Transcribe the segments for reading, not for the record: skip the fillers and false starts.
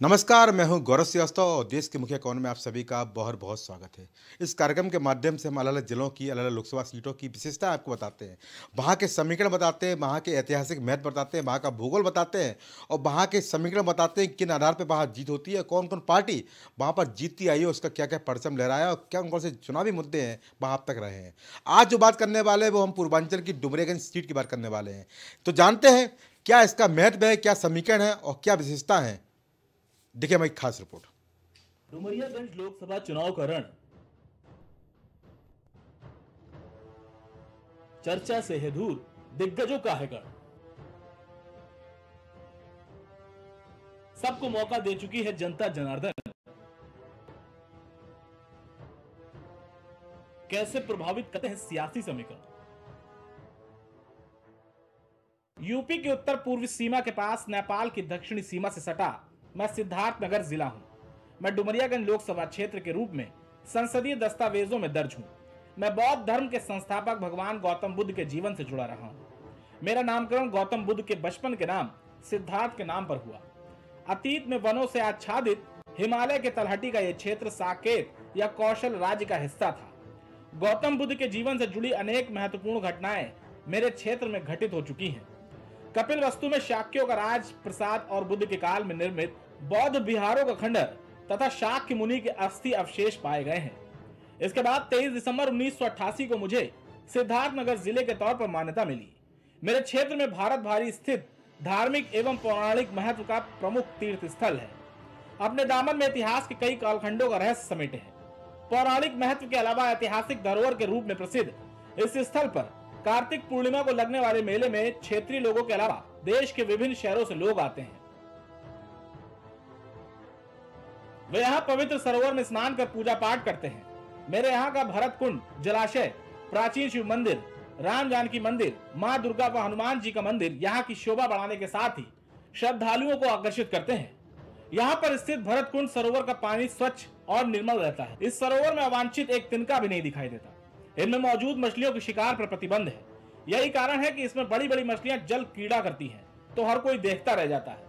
नमस्कार, मैं हूं गौरव श्रीवास्तव और देश के मुख्य कोने में आप सभी का बहुत बहुत स्वागत है। इस कार्यक्रम के माध्यम से हम अलग-अलग जिलों की, अलग-अलग लोकसभा सीटों की विशेषता आपको बताते हैं। वहाँ के समीकरण बताते हैं, वहाँ के ऐतिहासिक महत्व बताते हैं, वहाँ का भूगोल बताते हैं और वहाँ के समीकरण बताते हैं किन आधार पे वहाँ जीत होती है, कौन-कौन पार्टी वहाँ पर जीतती आई है, उसका क्या-क्या परचम लहराया और क्या कौन से चुनावी मुद्दे हैं, वहाँ अब तक रहे हैं। आज जो बात करने वाले हैं, वो हम पूर्वांचल की डुमरियागंज सीट की बात करने वाले हैं। तो जानते हैं, क्या इसका महत्व है, क्या समीकरण है और क्या विशेषता है? देखिए हमारी खास रिपोर्ट। डुमरियागंज लोकसभा चुनाव का रण चर्चा से है दूर, दिग्गजों का है गढ़। सबको मौका दे चुकी है जनता जनार्दन। कैसे प्रभावित करते हैं सियासी समीकरण। यूपी की उत्तर पूर्वी सीमा के पास नेपाल की दक्षिणी सीमा से सटा मैं सिद्धार्थनगर जिला हूं। मैं डुमरियागंज लोकसभा क्षेत्र के रूप में संसदीय दस्तावेजों में दर्ज हूं। मैं बौद्ध धर्म के संस्थापक भगवान गौतम बुद्ध के जीवन से जुड़ा रहा हूं। मेरा नामकरण गौतम बुद्ध के बचपन के नाम सिद्धार्थ के नाम पर हुआ। अतीत में वनों से आच्छादित हिमालय के तलहटी का यह क्षेत्र साकेत या कौशल राज्य का हिस्सा था। गौतम बुद्ध के जीवन से जुड़ी अनेक महत्वपूर्ण घटनाएं मेरे क्षेत्र में घटित हो चुकी हैं। कपिल वस्तु में शाक्यों का राज प्रसाद और बुद्ध के काल में निर्मित बौद्ध विहारों का खंडर तथा शाक्य मुनि के अस्थि अवशेष पाए गए हैं। इसके बाद 23 दिसंबर 1988 को मुझे सिद्धार्थनगर जिले के तौर पर मान्यता मिली। मेरे क्षेत्र में भारत भारी स्थित धार्मिक एवं पौराणिक महत्व का प्रमुख तीर्थ स्थल है। अपने दामन में इतिहास के कई कालखंडों का रहस्य समेटे हैं। पौराणिक महत्व के अलावा ऐतिहासिक धरोहर के रूप में प्रसिद्ध इस स्थल पर कार्तिक पूर्णिमा को लगने वाले मेले में क्षेत्रीय लोगों के अलावा देश के विभिन्न शहरों से लोग आते हैं। वे यहाँ पवित्र सरोवर में स्नान कर पूजा पाठ करते हैं। मेरे यहाँ का भरत कुंड, जलाशय, प्राचीन शिव मंदिर, राम जानकी मंदिर, माँ दुर्गा व हनुमान जी का मंदिर यहाँ की शोभा बढ़ाने के साथ ही श्रद्धालुओं को आकर्षित करते हैं। यहाँ पर स्थित भरत कुंड सरोवर का पानी स्वच्छ और निर्मल रहता है। इस सरोवर में अवांछित एक तिनका भी नहीं दिखाई देता। इनमें मौजूद मछलियों के शिकार पर प्रतिबंध है। यही कारण है कि इसमें बड़ी बड़ी मछलियां जल क्रीड़ा करती हैं, तो हर कोई देखता रह जाता है।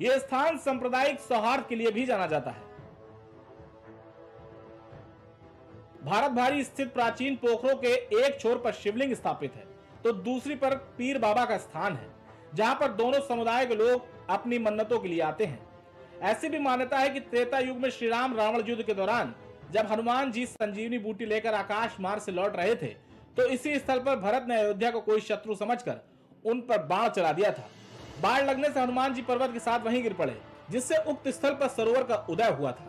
यह स्थान सांप्रदायिक सौहार्द के लिए भी जाना जाता है। भारत भारी स्थित प्राचीन पोखरों के एक छोर पर शिवलिंग स्थापित है, तो दूसरी पर पीर बाबा का स्थान है, जहां पर दोनों समुदाय के लोग अपनी मन्नतों के लिए आते हैं। ऐसी भी मान्यता है कि त्रेता युग में श्री राम रावण युद्ध के दौरान जब हनुमान जी संजीवनी बूटी लेकर आकाश मार्ग से लौट रहे थे, तो इसी स्थल पर भरत ने अयोध्या को कोई शत्रु समझकर उन पर बाण चला दिया था। बाण लगने से हनुमान जी पर्वत के साथ वहीं गिर पड़े, जिससे उक्त स्थल पर सरोवर का उदय हुआ था।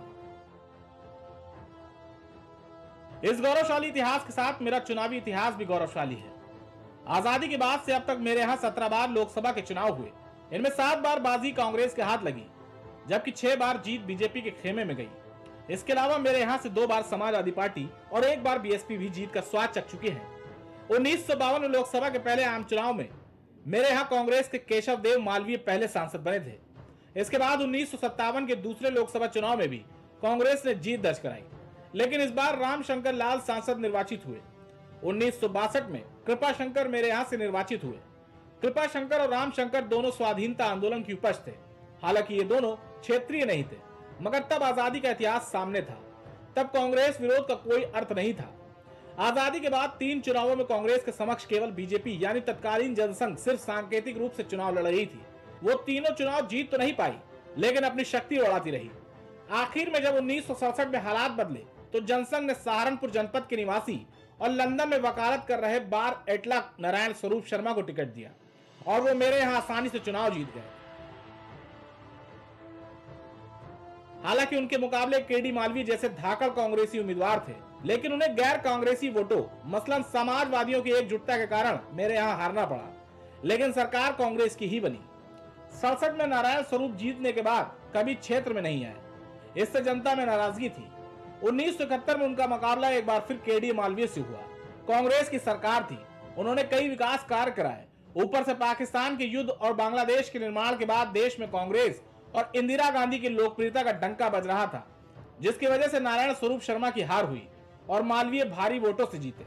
इस गौरवशाली इतिहास के साथ मेरा चुनावी इतिहास भी गौरवशाली है। आजादी के बाद से अब तक मेरे यहाँ 17 बार लोकसभा के चुनाव हुए। इनमें 7 बार बाजी कांग्रेस के हाथ लगी, जबकि 6 बार जीत बीजेपी के खेमे में गई। इसके अलावा मेरे यहाँ से 2 बार समाजवादी पार्टी और 1 बार बीएसपी भी जीत का स्वाद चख चुकी है। 1952 लोकसभा के पहले आम चुनाव में मेरे यहाँ कांग्रेस के केशव देव मालवीय पहले सांसद बने थे। इसके बाद 1957 के दूसरे लोकसभा चुनाव में भी कांग्रेस ने जीत दर्ज कराई, लेकिन इस बार रामशंकर लाल सांसद निर्वाचित हुए। 1962 में कृपा शंकर मेरे यहाँ से निर्वाचित हुए। कृपा शंकर और रामशंकर दोनों स्वाधीनता आंदोलन की उपज थे। हालांकि ये दोनों क्षेत्रीय नहीं थे, मगर तब आजादी का इतिहास सामने था। तब कांग्रेस विरोध का कोई अर्थ नहीं था। आजादी के बाद 3 चुनावों में कांग्रेस के समक्ष केवल बीजेपी यानी तत्कालीन जनसंघ सिर्फ सांकेतिक रूप से चुनाव लड़ रही थी। वो तीनों चुनाव जीत तो नहीं पाई, लेकिन अपनी शक्ति बढ़ाती रही। आखिर में जब 1967 में हालात बदले, तो जनसंघ ने सहारनपुर जनपद के निवासी और लंदन में वकालत कर रहे बार एटला नारायण स्वरूप शर्मा को टिकट दिया और वो मेरे यहाँ आसानी से चुनाव जीत गए। हालांकि उनके मुकाबले केडी मालवीय जैसे धाकड़ कांग्रेसी उम्मीदवार थे, लेकिन उन्हें गैर कांग्रेसी वोटों मसलन समाजवादियों की एकजुटता के कारण मेरे यहाँ हारना पड़ा, लेकिन सरकार कांग्रेस की ही बनी। 67 में नारायण स्वरूप जीतने के बाद कभी क्षेत्र में नहीं आए, इससे जनता में नाराजगी थी। 1971 में उनका मुकाबला एक बार फिर केडी मालवीय से हुआ। कांग्रेस की सरकार थी, उन्होंने कई विकास कार्य कराए। ऊपर से पाकिस्तान के युद्ध और बांग्लादेश के निर्माण के बाद देश में कांग्रेस और इंदिरा गांधी की लोकप्रियता का डंका बज रहा था, जिसकी वजह से नारायण स्वरूप शर्मा की हार हुई और मालवीय भारी वोटों से जीते।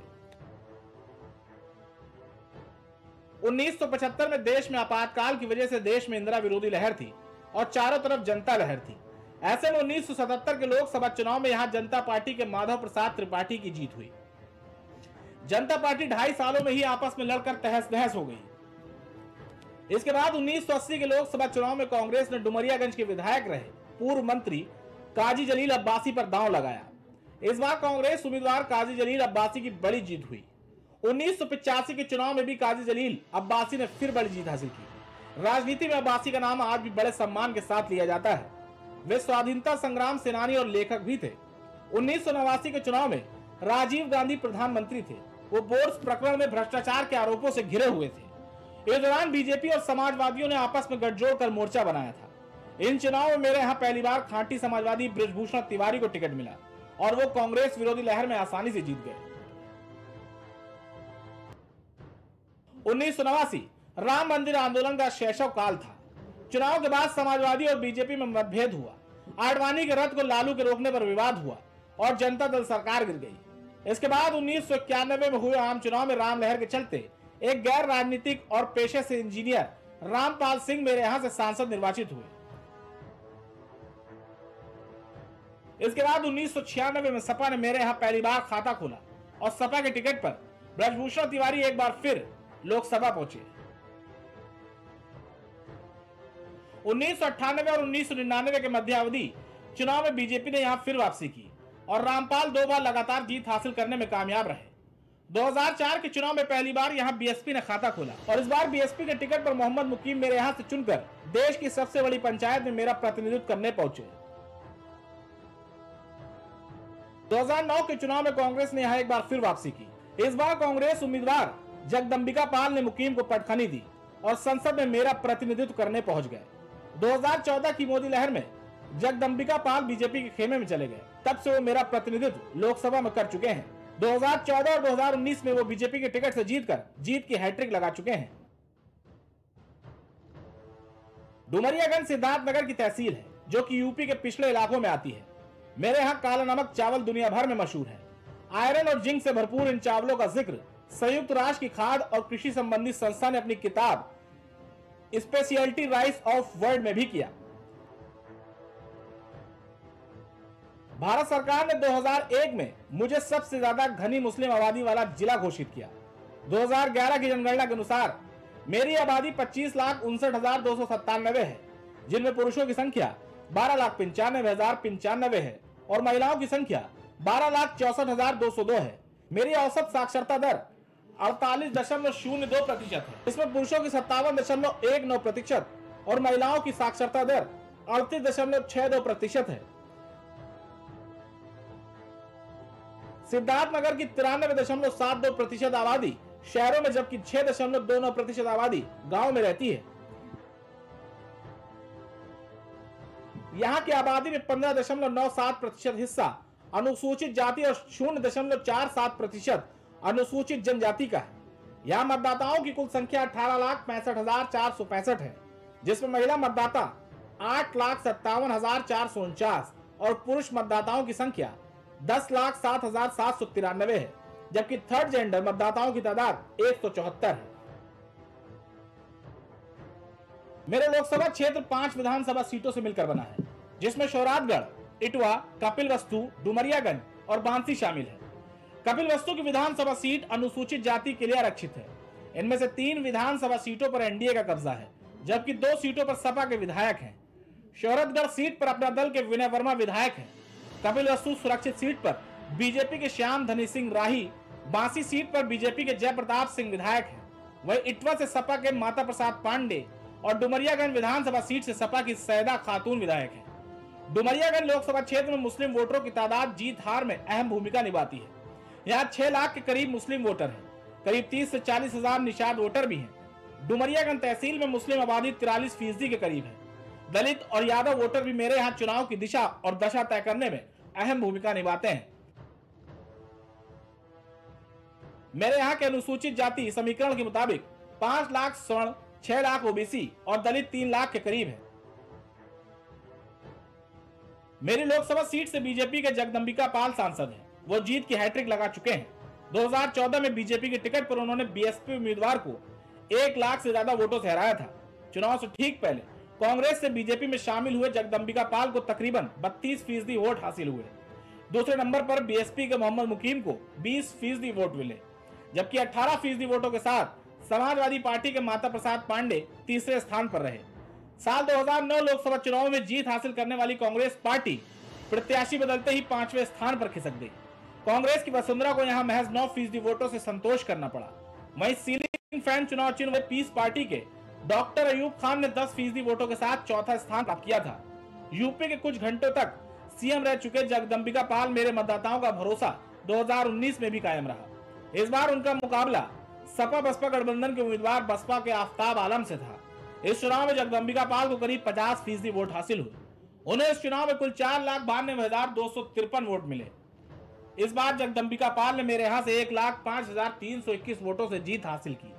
1975 में देश में आपातकाल की वजह से देश में इंदिरा विरोधी लहर थी और चारों तरफ जनता लहर थी। ऐसे में 1977 के लोकसभा चुनाव में यहां जनता पार्टी के माधव प्रसाद त्रिपाठी की जीत हुई। जनता पार्टी 2.5 सालों में ही आपस में लड़कर तहस नहस हो गई। इसके बाद 1980 के लोकसभा चुनाव में कांग्रेस ने डुमरियागंज के विधायक रहे पूर्व मंत्री काजी जलील अब्बासी पर दांव लगाया। इस बार कांग्रेस उम्मीदवार काजी जलील अब्बासी की बड़ी जीत हुई। 1985 के चुनाव में भी काजी जलील अब्बासी ने फिर बड़ी जीत हासिल की। राजनीति में अब्बासी का नाम आज भी बड़े सम्मान के साथ लिया जाता है। वे स्वाधीनता संग्राम सेनानी और लेखक भी थे। 1989 के चुनाव में राजीव गांधी प्रधानमंत्री थे। वो बोर्स प्रकरण में भ्रष्टाचार के आरोपों से घिरे हुए थे। इस दौरान बीजेपी और समाजवादियों ने आपस में गठजोड़ कर मोर्चा बनाया था। इन चुनावों में मेरे यहाँ पहली बार खांटी समाजवादी बृजभूषण तिवारी को टिकट मिला और वो कांग्रेस विरोधी लहर में आसानी से जीत गए। 1989 राम मंदिर आंदोलन का शैशव काल था। चुनाव के बाद समाजवादी और बीजेपी में मतभेद हुआ। आडवाणी के रथ को लालू के रोकने पर विवाद हुआ और जनता दल सरकार गिर गई। इसके बाद 1991 में हुए आम चुनाव में राम लहर के चलते एक गैर राजनीतिक और पेशे से इंजीनियर रामपाल सिंह मेरे यहां से सांसद निर्वाचित हुए। इसके बाद 1996 में सपा ने मेरे यहां पहली बार खाता खोला और सपा के टिकट पर बृजभूषण तिवारी एक बार फिर लोकसभा पहुंचे। 1998 और 1999 के मध्यावधि चुनाव में बीजेपी ने यहां फिर वापसी की और रामपाल 2 बार लगातार जीत हासिल करने में कामयाब रहे। 2004 के चुनाव में पहली बार यहां बीएसपी ने खाता खोला और इस बार बीएसपी के टिकट पर मोहम्मद मुकीम मेरे यहां से चुनकर देश की सबसे बड़ी पंचायत में मेरा प्रतिनिधित्व करने पहुंचे। 2009 के चुनाव में कांग्रेस ने यहां एक बार फिर वापसी की। इस बार कांग्रेस उम्मीदवार जगदंबिका पाल ने मुकीम को पटखनी दी और संसद में मेरा प्रतिनिधित्व करने पहुंच गए। 2014 की मोदी लहर में जगदंबिका पाल बीजेपी के खेमे में चले गए। तब से वो मेरा प्रतिनिधित्व लोकसभा में कर चुके हैं। 2014 और 2019 में वो बीजेपी के टिकट से जीत की हैट्रिक लगा चुके हैं। डुमरियागंज सिद्धार्थनगर की तहसील है जो कि यूपी के पिछले इलाकों में आती है। मेरे यहाँ काला नमक चावल दुनिया भर में मशहूर है। आयरन और जिंक से भरपूर इन चावलों का जिक्र संयुक्त राष्ट्र की खाद्य और कृषि संबंधी संस्था ने अपनी किताब स्पेशलिटी राइस ऑफ वर्ल्ड में भी किया। भारत सरकार ने 2001 में मुझे सबसे ज्यादा घनी मुस्लिम आबादी वाला जिला घोषित किया। 2011 की जनगणना के अनुसार मेरी आबादी 25,59,297 है, जिनमें पुरुषों की संख्या 12,95,095 है और महिलाओं की संख्या 12,64,202 है। मेरी औसत साक्षरता दर 48.02% है। इसमें पुरुषों की 57.19% और महिलाओं की साक्षरता दर 38.62% है। सिद्धार्थनगर की 93.72% आबादी शहरों में जबकि 6.29% आबादी गांव में रहती है। यहां की आबादी में 15.97% हिस्सा अनुसूचित जाति और 0.47% अनुसूचित जनजाति का है। यहां मतदाताओं की कुल संख्या 18,65,465 है, जिसमें महिला मतदाता 8,57,449 और पुरुष मतदाताओं की संख्या 10,07,793 है, जबकि थर्ड जेंडर मतदाताओं की तादाद 174 है। मेरे लोकसभा क्षेत्र 5 विधानसभा सीटों से मिलकर बना है, जिसमें शौरातगढ़, इटवा, कपिलवस्तु, डुमरियागंज और बांसी शामिल है। कपिलवस्तु की विधानसभा सीट अनुसूचित जाति के लिए आरक्षित है। इनमें से 3 विधानसभा सीटों पर एनडीए का कब्जा है, जबकि 2 सीटों पर सपा के विधायक हैं। शौरतगढ़ सीट पर अपना दल के विनय वर्मा विधायक हैं। कपिलवस्तु सुरक्षित सीट पर बीजेपी के श्याम धनी सिंह राही, बांसी सीट पर बीजेपी के जयप्रताप सिंह विधायक हैं। वही इटवा से सपा के माता प्रसाद पांडे और डुमरियागंज विधानसभा सीट से सपा की सैदा खातून विधायक है। डुमरियागंज लोकसभा क्षेत्र में मुस्लिम वोटरों की तादाद जीत हार में अहम भूमिका निभाती है। यहाँ 6 लाख के करीब मुस्लिम वोटर हैं। करीब 30 से 40 हजार निषाद वोटर भी हैं। डुमरियागंज तहसील में मुस्लिम आबादी 43% के करीब है। दलित और यादव वोटर भी मेरे यहाँ चुनाव की दिशा और दशा तय करने में अहम भूमिका निभाते हैं। मेरे यहाँ के अनुसूचित जाति समीकरण के मुताबिक 5 लाख स्वर्ण, 6 लाख ओबीसी और दलित 3 लाख के करीब है। मेरी लोकसभा सीट से बीजेपी के जगदंबिका पाल सांसद हैं। वो जीत की हैट्रिक लगा चुके हैं। 2014 में बीजेपी के टिकट पर उन्होंने बीएसपी उम्मीदवार को 1 लाख से ज्यादा वोटों से हराया था। चुनाव से ठीक पहले कांग्रेस से बीजेपी में शामिल हुए जगदंबिका पाल को तकरीबन 32% वोट हासिल हुए। दूसरे नंबर पर बीएसपी के मोहम्मद मुकीम को 20% वोट मिले, जबकि 18% वोटों के साथ समाजवादी पार्टी के माता प्रसाद पांडे तीसरे स्थान पर रहे। साल 2009 लोकसभा चुनाव में जीत हासिल करने वाली कांग्रेस पार्टी प्रत्याशी बदलते ही 5वें स्थान पर खिसक गई। कांग्रेस की वसुंधरा को यहां महज 9% वोटों से संतोष करना पड़ा। वहीं सीलिंग फैन चुनाव चिन्ह में पीस पार्टी के डॉक्टर अयूब खान ने 10% वोटों के साथ चौथा स्थान प्राप्त किया था। यूपी के कुछ घंटों तक सीएम रह चुके जगदंबिका पाल मेरे मतदाताओं का भरोसा 2019 में भी कायम रहा। इस बार उनका मुकाबला सपा बसपा गठबंधन के उम्मीदवार बसपा के आफ्ताब आलम से था। इस चुनाव में जगदंबिका पाल को करीब 50% वोट हासिल हुए। उन्हें इस चुनाव में कुल 4,92,253 वोट मिले। इस बार जगदंबिका पाल ने मेरे यहां से 1,05,321 वोटों से जीत हासिल की।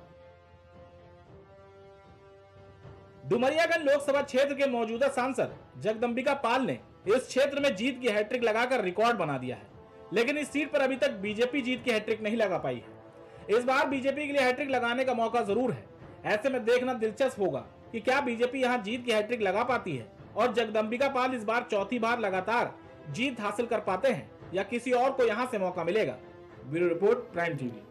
डुमरियागंज लोकसभा क्षेत्र के मौजूदा सांसद जगदंबिका पाल ने इस क्षेत्र में जीत की हैट्रिक लगाकर रिकॉर्ड बना दिया है, लेकिन इस सीट पर अभी तक बीजेपी जीत की हैट्रिक नहीं लगा पाई है। इस बार बीजेपी के लिए हैट्रिक लगाने का मौका जरूर है। ऐसे में देखना दिलचस्प होगा कि क्या बीजेपी यहां जीत की हैट्रिक लगा पाती है और जगदंबिका पाल इस बार चौथी बार लगातार जीत हासिल कर पाते हैं या किसी और को यहां से मौका मिलेगा। Bureau report, prime TV.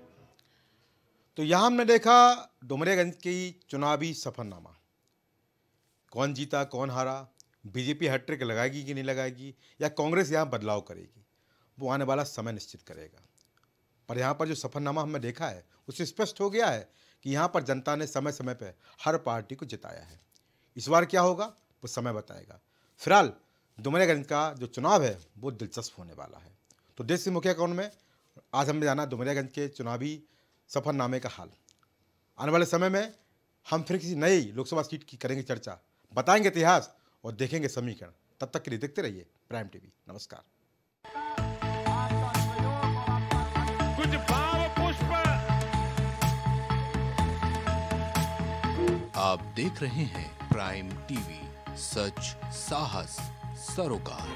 तो यहाँ हमने देखा डुमरियागंज की चुनावी सफरनामा, कौन जीता कौन हारा, बीजेपी हैट्रिक लगाएगी कि नहीं लगाएगी या कांग्रेस यहाँ बदलाव करेगी, वो आने वाला समय निश्चित करेगा। पर यहाँ पर जो सफरनामा हमने देखा है उससे स्पष्ट हो गया है कि यहाँ पर जनता ने समय समय पर हर पार्टी को जिताया है। इस बार क्या होगा वो समय बताएगा। फिलहाल डुमरियागंज का जो चुनाव है वो दिलचस्प होने वाला है। तो देश के मुखिया कौन में आज हमने जाना डुमरियागंज के चुनावी सफरनामे का हाल। आने वाले समय में हम फिर किसी नई लोकसभा सीट की करेंगे चर्चा, बताएंगे इतिहास और देखेंगे समीकरण। तब तक के लिए देखते रहिए प्राइम टीवी। नमस्कार। कुछ भाव पुष्प। आप देख रहे हैं प्राइम टीवी, सच साहस सरोकार।